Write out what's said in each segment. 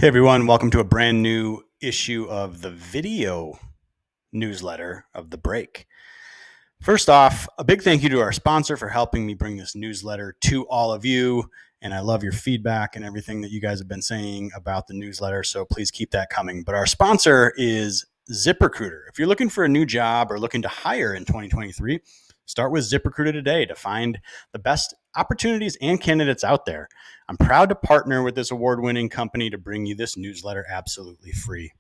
Hey everyone, welcome to a brand new issue of the video newsletter of The Break. First off, a big thank you to our sponsor for helping me bring this newsletter to all of you. And I love your feedback and everything that you guys have been saying about the newsletter, so please keep that coming. But our sponsor is ZipRecruiter. If you're looking for a new job or looking to hire in 2023, start with ZipRecruiter today to find the best opportunities and candidates out there. I'm proud to partner with this award-winning company to bring you this newsletter absolutely free.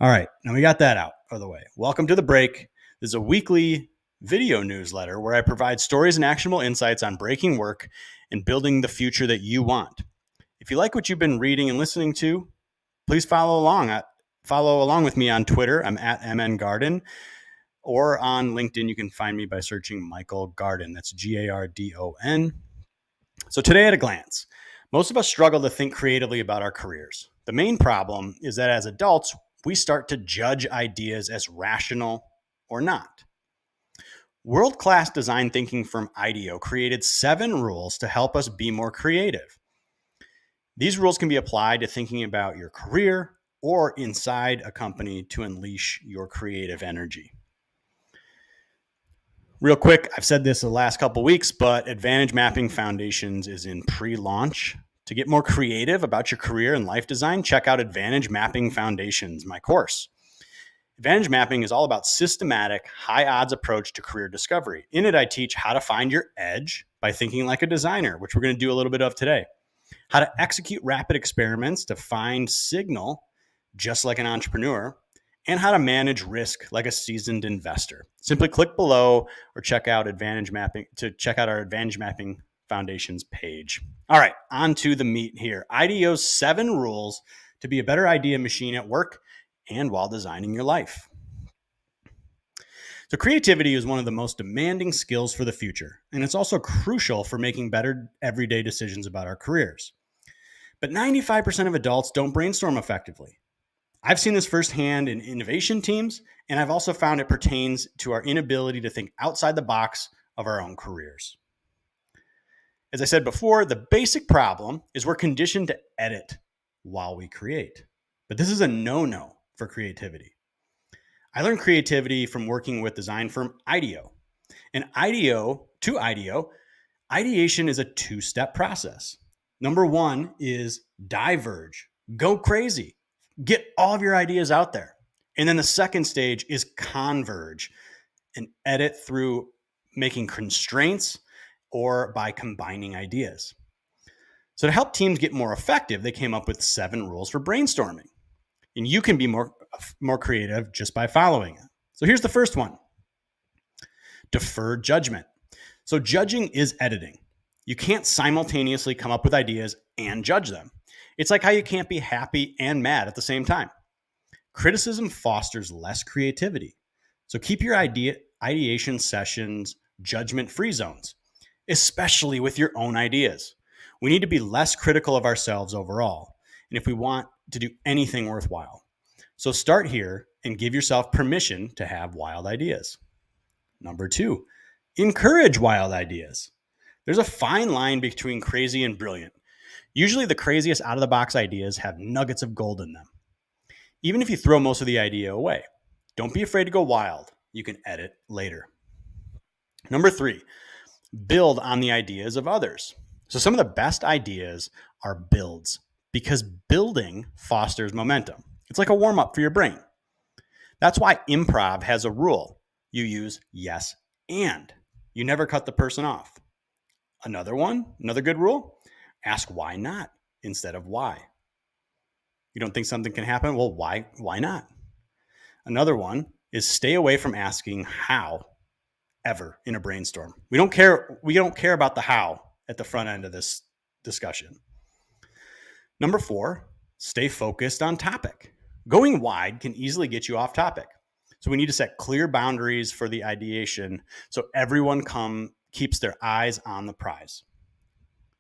All right, now we got that out of the way. Welcome to The Break. This is a weekly video newsletter where I provide stories and actionable insights on breaking work and building the future that you want. If you like what you've been reading and listening to, please follow along with me on Twitter. I'm at MNGarden. Or on LinkedIn, you can find me by searching Michael Gardon. That's Gardon. So today at a glance, most of us struggle to think creatively about our careers. The main problem is that as adults, we start to judge ideas as rational or not. World-class design thinking firm IDEO created 7 rules to help us be more creative. These rules can be applied to thinking about your career or inside a company to unleash your creative energy. Real quick, I've said this the last couple weeks, but Advantage Mapping Foundations is in pre-launch. To get more creative about your career and life design, check out Advantage Mapping Foundations, my course. Advantage Mapping is all about systematic, high-odds approach to career discovery. In it, I teach how to find your edge by thinking like a designer, which we're going to do a little bit of today. How to execute rapid experiments to find signal, just like an entrepreneur, and how to manage risk like a seasoned investor. Simply click below or check out Advantage Mapping to check out our Advantage Mapping Foundations page. All right, on to the meat here. IDEO's 7 rules to be a better idea machine at work and while designing your life. So creativity is one of the most demanding skills for the future, and it's also crucial for making better everyday decisions about our careers. But 95% of adults don't brainstorm effectively. I've seen this firsthand in innovation teams, and I've also found it pertains to our inability to think outside the box of our own careers. As I said before, the basic problem is we're conditioned to edit while we create. But this is a no-no for creativity. I learned creativity from working with design firm IDEO. And IDEO, ideation is a 2-step process. Number 1 is diverge, go crazy. Get all of your ideas out there. And then the second stage is converge and edit through making constraints or by combining ideas. So to help teams get more effective, they came up with 7 rules for brainstorming. And you can be more creative just by following it. So here's the first one. Defer judgment. So judging is editing. You can't simultaneously come up with ideas and judge them. It's like how you can't be happy and mad at the same time. Criticism fosters less creativity. So keep your ideation sessions judgment-free zones, especially with your own ideas. We need to be less critical of ourselves overall, and if we want to do anything worthwhile. So start here and give yourself permission to have wild ideas. Number 2, encourage wild ideas. There's a fine line between crazy and brilliant. Usually the craziest out-of-the-box ideas have nuggets of gold in them. Even if you throw most of the idea away, don't be afraid to go wild. You can edit later. Number 3, build on the ideas of others. So some of the best ideas are builds because building fosters momentum. It's like a warm-up for your brain. That's why improv has a rule. You use yes and. You never cut the person off. Another good rule, ask why not instead of why. You don't think something can happen? Well, why not? Another one is stay away from asking how ever in a brainstorm. We don't care about the how at the front end of this discussion. Number 4, stay focused on topic. Going wide can easily get you off topic. So we need to set clear boundaries for the ideation so everyone keeps their eyes on the prize.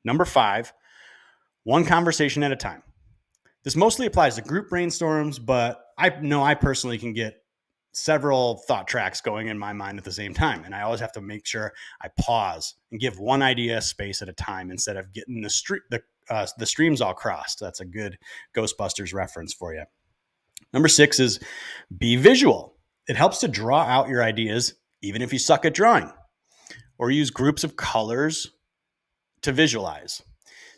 Number 5, one conversation at a time. This mostly applies to group brainstorms, but I know I personally can get several thought tracks going in my mind at the same time. And I always have to make sure I pause and give one idea space at a time instead of getting the streams all crossed. That's a good Ghostbusters reference for you. Number 6 is be visual. It helps to draw out your ideas, even if you suck at drawing, or use groups of colors to visualize.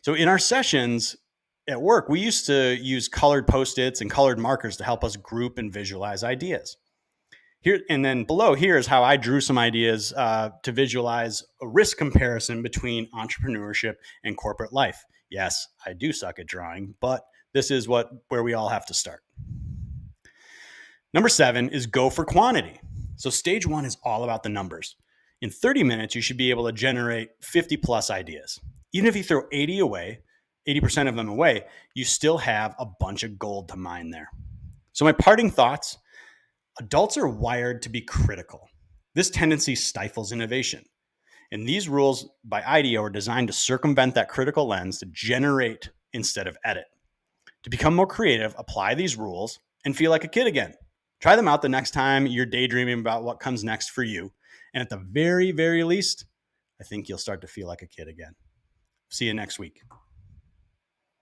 So in our sessions at work, we used to use colored Post-its and colored markers to help us group and visualize ideas. Here and then below here is how I drew some ideas to visualize a risk comparison between entrepreneurship and corporate life. Yes, I do suck at drawing, but this is where we all have to start. Number 7 is go for quantity. So stage 1 is all about the numbers. In 30 minutes, you should be able to generate 50 plus ideas. Even if you throw 80% of them away, you still have a bunch of gold to mine there. So my parting thoughts: adults are wired to be critical. This tendency stifles innovation. And these rules by IDEO are designed to circumvent that critical lens, to generate instead of edit. To become more creative, apply these rules and feel like a kid again. Try them out the next time you're daydreaming about what comes next for you. And at the very, very least, I think you'll start to feel like a kid again. See you next week.